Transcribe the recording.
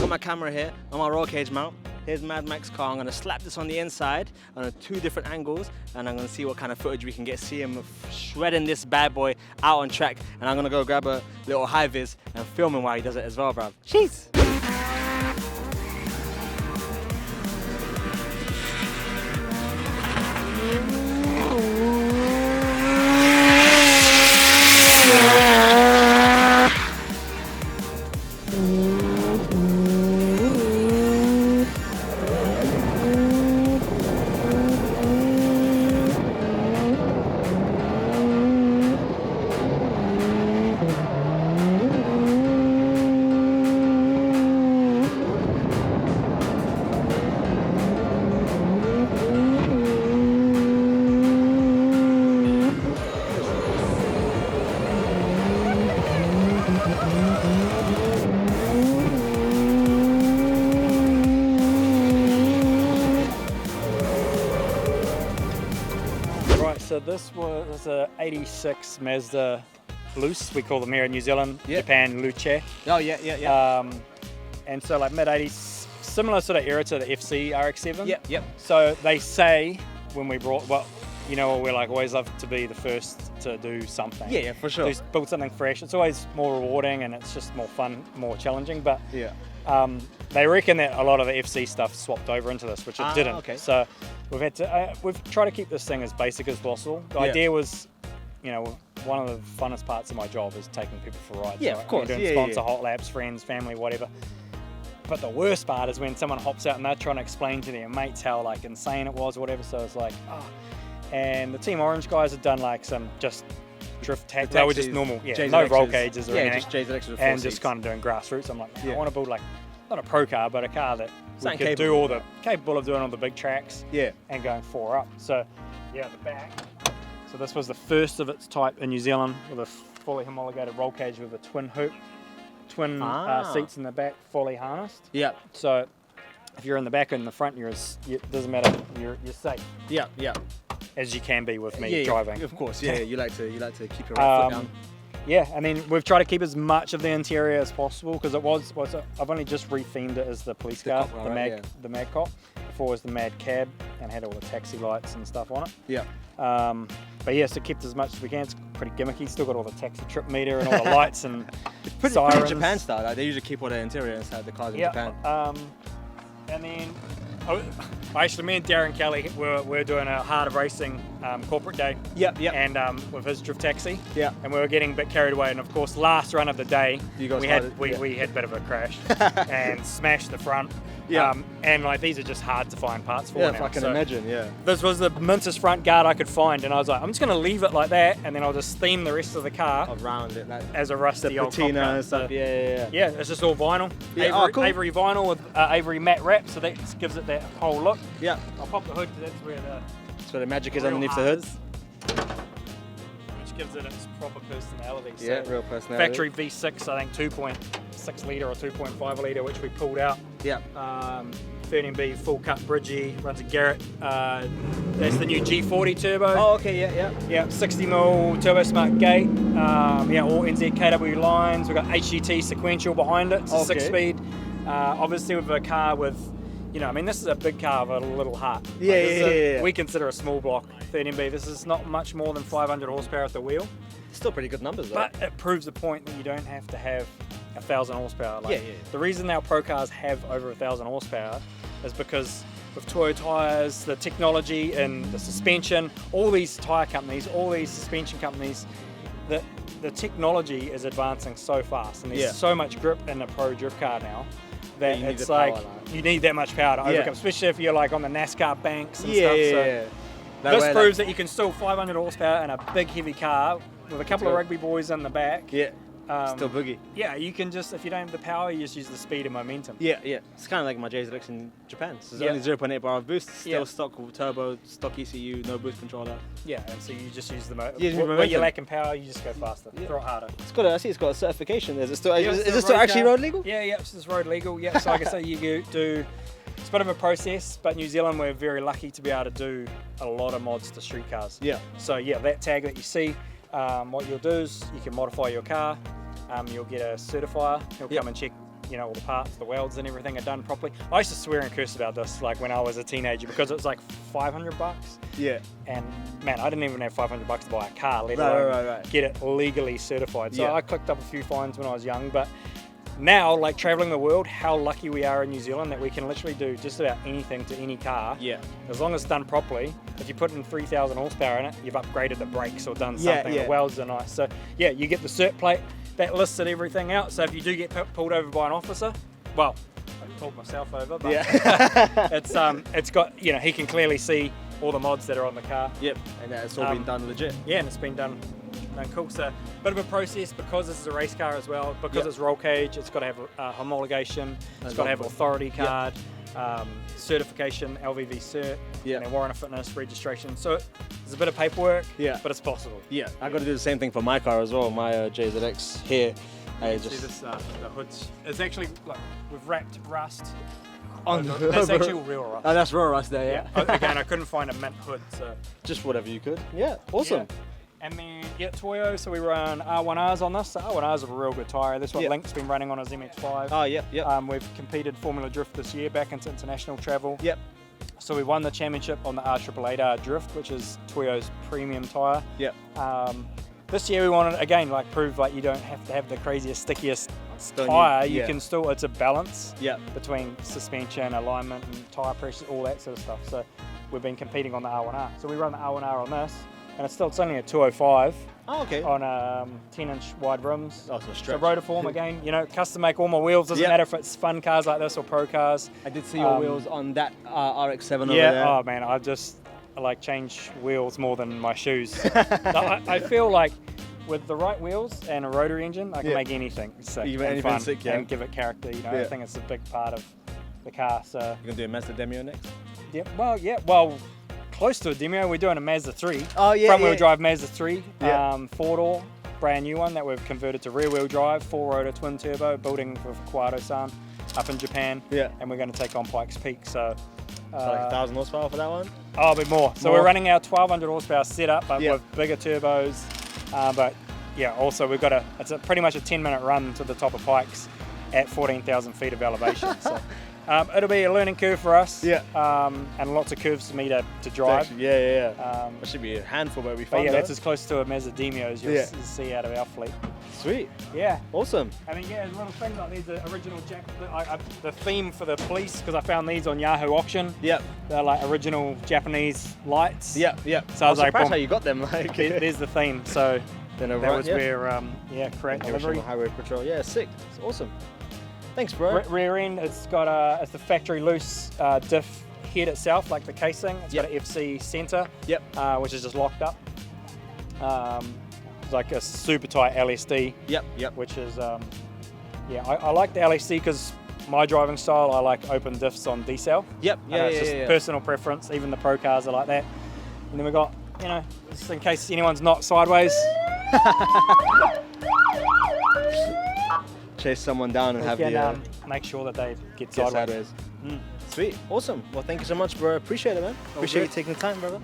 got my camera here on my roll cage mount. Here's Mad Max car. I'm going to slap this on the inside on 2 different angles, and I'm going to see what kind of footage we can get. See him shredding this bad boy out on track, and I'm going to go grab a little high vis and film him while he does it as well, bruv. Jeez. So this was a '86 Mazda Luce. We call them here in New Zealand, Japan, Luce. Oh yeah. And so like mid-80s, similar sort of era to the FC RX-7. Yep. So they say when we brought, well, you know, we're like always love to be the first to do something. Yeah, for sure. Build something fresh. It's always more rewarding and it's just more fun, more challenging. But they reckon that a lot of the FC stuff swapped over into this, which it didn't. Okay. So we've had to we've tried to keep this thing as basic as possible. The idea was, you know, one of the funnest parts of my job is taking people for rides. Yeah, of course. Doing sponsor hot laps, friends, family, whatever. But the worst part is when someone hops out and they're trying to explain to their mates how like insane it was or whatever. So it's like, and the Team Orange guys had done like some just drift taxis. They were just normal, no roll cages or anything. Just and just kind of doing grassroots. I'm like, man, I want to build like, not a pro car, but a car that we could do all the, capable of doing all the big tracks and going 4 up. So the back. So this was the first of its type in New Zealand with a fully homologated roll cage with a twin hoop, twin seats in the back, fully harnessed. Yeah. So if you're in the back and in the front, it doesn't matter, you're safe. Yeah. As you can be with me driving. Of course, you like to keep your right foot down. Yeah, I mean, we've tried to keep as much of the interior as possible because I've only just rethemed it as the police car, the MADCOP. Before it was the MADCAB and had all the taxi lights and stuff on it. Yeah. But yeah, so kept as much as we can. It's pretty gimmicky. Still got all the taxi trip meter and all the lights and sirens. Pretty Japan style. Like, they usually keep all the interior inside the cars in Japan. And then, actually, me and Darren Kelly we're doing a Heart of Racing corporate day. And with his drift taxi. Yeah. And we were getting a bit carried away. And of course, last run of the day, we had a bit of a crash and smashed the front. Yeah. And like these are just hard to find parts for now. Yeah, I can imagine. Yeah. This was the mintest front guard I could find, and I was like, I'm just going to leave it like that, and then I'll just theme the rest of the car around it, like as a rusty old patina and stuff. Yeah. Yeah, it's just all vinyl. Yeah. Cool. Avery vinyl with Avery matte wrap, so that just gives it that whole look. Yeah. I'll pop the hood because that's where the magic is underneath the hood. Which gives it its proper personality. Yeah, real personality. Factory V6, I think 2.6 litre or 2.5 litre, which we pulled out. Yeah. 13B full cut bridgey, runs a Garrett. That's the new G40 turbo. Oh, okay, yeah. 60mm turbo smart gate. All NZ KW lines. We've got HGT sequential behind it. It's a 6-speed. Obviously, with a car with, this is a big car with a little heart. Yeah. We consider a small block 13B. This is not much more than 500 horsepower at the wheel. Still pretty good numbers, though. But it proves the point that you don't have to have 1,000 horsepower. The reason our pro cars have over 1,000 horsepower is because with Toyo tyres, the technology and the suspension, all these tyre companies, all these suspension companies, the technology is advancing so fast, and there's so much grip in a pro drift car now that it's like you need that much power to overcome, especially if you're like on the NASCAR banks and stuff. So this proves that you can still 500 horsepower in a big heavy car with a couple of rugby boys in the back. Yeah. Still boogie. Yeah, you can just, if you don't have the power, you just use the speed and momentum. Yeah. It's kind of like my JZX in Japan. So it's only 0.8 bar of boost, still stock turbo, stock ECU, no boost controller. Yeah, and so you just use the where you're lacking power, you just go faster, throw it harder. I see it's got a certification. Is it still actually road legal? Yeah, it's road legal. Yeah, so like I say, you do. It's a bit of a process, but New Zealand, we're very lucky to be able to do a lot of mods to street cars. Yeah. So that tag that you see, what you'll do is you can modify your car. You'll get a certifier. He'll come and check you know, all the parts, the welds and everything are done properly. I used to swear and curse about this like when I was a teenager because it was like $500. Yeah. And man, I didn't even have $500 to buy a car, let alone get it legally certified. So I clicked up a few fines when I was young, but now, like traveling the world, how lucky we are in New Zealand that we can literally do just about anything to any car. Yeah. As long as it's done properly. If you put in 3,000 horsepower in it, you've upgraded the brakes or done something. The welds are nice. So yeah, you get the cert plate that listed everything out. So if you do get pulled over by an officer, well, I pulled myself over, but it's got, you know, he can clearly see all the mods that are on the car. Yep. And that's all been done legit. Yeah, and it's been done cool. So bit of a process because this is a race car as well. Because it's roll cage, it's got to have homologation. It's got to have authority card, certification, LVV cert, and warrant of fitness, registration. So there's a bit of paperwork, but it's possible. Yeah, I got to do the same thing for my car as well. My JZX here. See this, the hoods. It's actually like we've wrapped rust. That's actually real rust. Oh, that's real rust there. Yeah. Again, I couldn't find a mint hood, so just whatever you could. Yeah, awesome. Yeah. And then Toyo, so we run R1Rs on this. So R1Rs are a real good tyre. That's what Link's been running on his MX-5. Oh, yeah. We've competed Formula Drift this year back into international travel. Yep. So we won the championship on the R888R Drift, which is Toyo's premium tyre. Yep. This year we wanted, again, like prove like you don't have to have the craziest, stickiest tyre. You can still, it's a balance between suspension, alignment, and tyre pressure, all that sort of stuff. So we've been competing on the R1R. So we run the R1R on this. And it's only a 205 on 10-inch wide rims. Oh, so stretch. So rotiform again, you know, custom make all my wheels. Doesn't matter if it's fun cars like this or pro cars. I did see your wheels on that RX-7 over there. Oh man, I like change wheels more than my shoes. I feel like with the right wheels and a rotary engine, I can make anything sick and fun and give it character. You know, I think it's a big part of the car. So you're gonna do a Mazda Demio next? Well. Close to a Demio, we're doing a Mazda 3. Oh yeah, front wheel drive Mazda 3, 4-door, brand new one that we've converted to rear wheel drive, 4-rotor twin turbo, building with Kawato-san up in Japan. Yeah. And we're going to take on Pikes Peak. So like 1,000 horsepower for that one? Oh, a bit more. So we're running our 1,200 horsepower setup, but with bigger turbos. But yeah, also we've got it's pretty much a 10-minute run to the top of Pikes at 14,000 feet of elevation. So. It'll be a learning curve for us, and lots of curves for me to drive. It should be a handful, but it'll be fun. But yeah, that's as close to a Mazda Demio as you'll see out of our fleet. Sweet. Yeah. Awesome. I mean, little things like these, the original the theme for the police, because I found these on Yahoo auction. Yep. They're like original Japanese lights. Yep. So I was like, surprised how you got them. Like, there's the theme. So that was where, create delivery. Highway patrol. Yeah, sick. It's awesome. Thanks, bro. Rear end, it's got it's the factory Luce diff head itself, like the casing. It's got an FC center, which is just locked up. It's like a super tight LSD. Which is, I like the LSD because my driving style, I like open diffs on decel. It's just personal preference. Even the pro cars are like that. And then we got, just in case anyone's not sideways. Chase someone down and have the make sure that they get sideways. Sweet, awesome. Well, thank you so much, bro. Appreciate it, man. Appreciate you taking the time, brother.